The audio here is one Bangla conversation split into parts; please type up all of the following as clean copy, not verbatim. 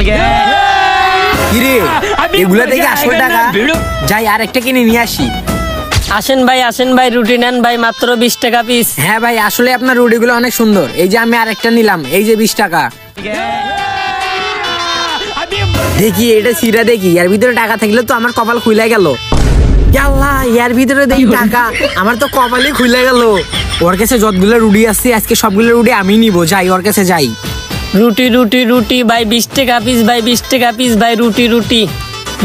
কিরে এগুলা দেখে 80 টাকা, যাই আর একটা কিনে নিয়ে আসি। আসেন ভাই রুটি নেন ভাই, মাত্র 20 টাকা পিস। হ্যাঁ ভাই, আসলে আপনার রুটিগুলো অনেক সুন্দর। এই যে আমি আরেকটা নিলাম, এই যে 20 টাকা। দেখি এটা সিরা, দেখি এর ভিতরে টাকা থাকলে তো আমার কপাল খুলে গেল। আল্লাহ, এর ভিতরে দেখি টাকা, আমার তো কপালই খুলে গেল। ওর কাছে যতগুলো রুটি আছে আজকে সবগুলো রুটি আমি নিব, যাই ওর কাছে যাই। রুটি রুটি রুটি ভাই 20 টাকা পিস ভাই, 20 টাকা পিস ভাই। রুটি রুটি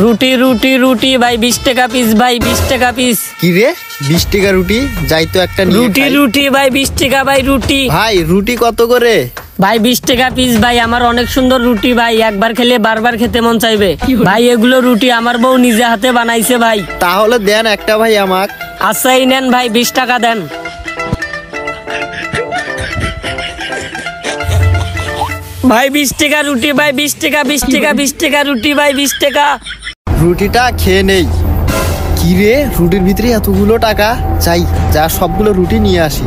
রুটি রুটি রুটি ভাই 20 টাকা পিস ভাই, 20 টাকা পিস। কি রে 20 টাকা রুটি? যাই তো একটা নিয়ে রুটি খাই। রুটি ভাই 20 টাকা ভাই। রুটি ভাই রুটি কত করে? ভাই 20 টাকা পিস ভাই। আমার অনেক সুন্দর রুটি ভাই, একবার খেলে বারবার খেতে মন চাইবে ভাই। এগুলো রুটি আমার বউ নিজে হাতে বানাইছে ভাই। তাহলে দেন একটা ভাই আমাক। আচ্ছা এই নেন ভাই, 20 টাকা দেন ভাই। 20 টাকা রুটি ভাই, 20 টাকা 20 টাকা 20 টাকা রুটি ভাই, 20 টাকা। রুটিটা খেয়ে নেই। কি রে রুটির ভিতরে এতগুলো টাকা? চাই যা সবগুলো রুটি নিয়ে আসি।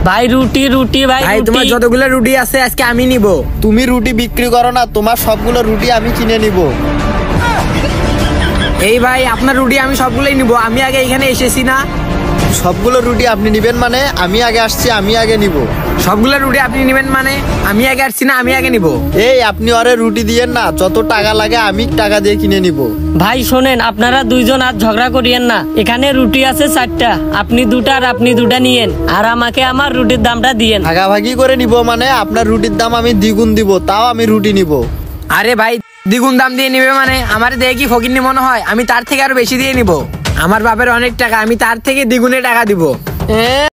ভাই রুটি রুটি ভাই। ভাই তোমার যতগুলো রুটি আছে আজকে আমি নিব। তুমি রুটি বিক্রি করো না, তোমার সবগুলো রুটি আমি কিনে নিব। এই ভাই আপনার রুটি আমি সবগুলোই নিব, আমি আগে এখানে এসেছি না। সবগুলো রুটি আপনি নিবেন মানে? আমি আগে আসছি, আমি আগে নিব। সবগুলো রুটি আপনি নেবেন মানে? আমি আগে আসছি না, আমি আগে নিব। এই আপনি ওরে রুটি দিয়েন না, যত টাকা লাগে আমি টাকা দিয়ে কিনে নিব। ভাই শোনেন, আপনারা দুইজন আর ঝগড়া করিয়েন না। এখানে রুটি আছে 4টা, আপনি 2টা আর আপনি 2টা নিয়েন, আর আমাকে আমার রুটির দামটা দিয়েন। ভাগাভাগি করে নিব মানে? আপনার রুটির দাম আমি দ্বিগুণ দিব, তাও আমি রুটি নিব। আরে ভাই দ্বিগুণ দাম দিয়ে নিবে মানে? আমার দেখে কি ফকিন্নি মনে হয়? আমি তার থেকে আরো বেশি দিয়ে নিব। আমার বাপের অনেক টাকা, আমি তার থেকে দ্বিগুণে টাকা দিব।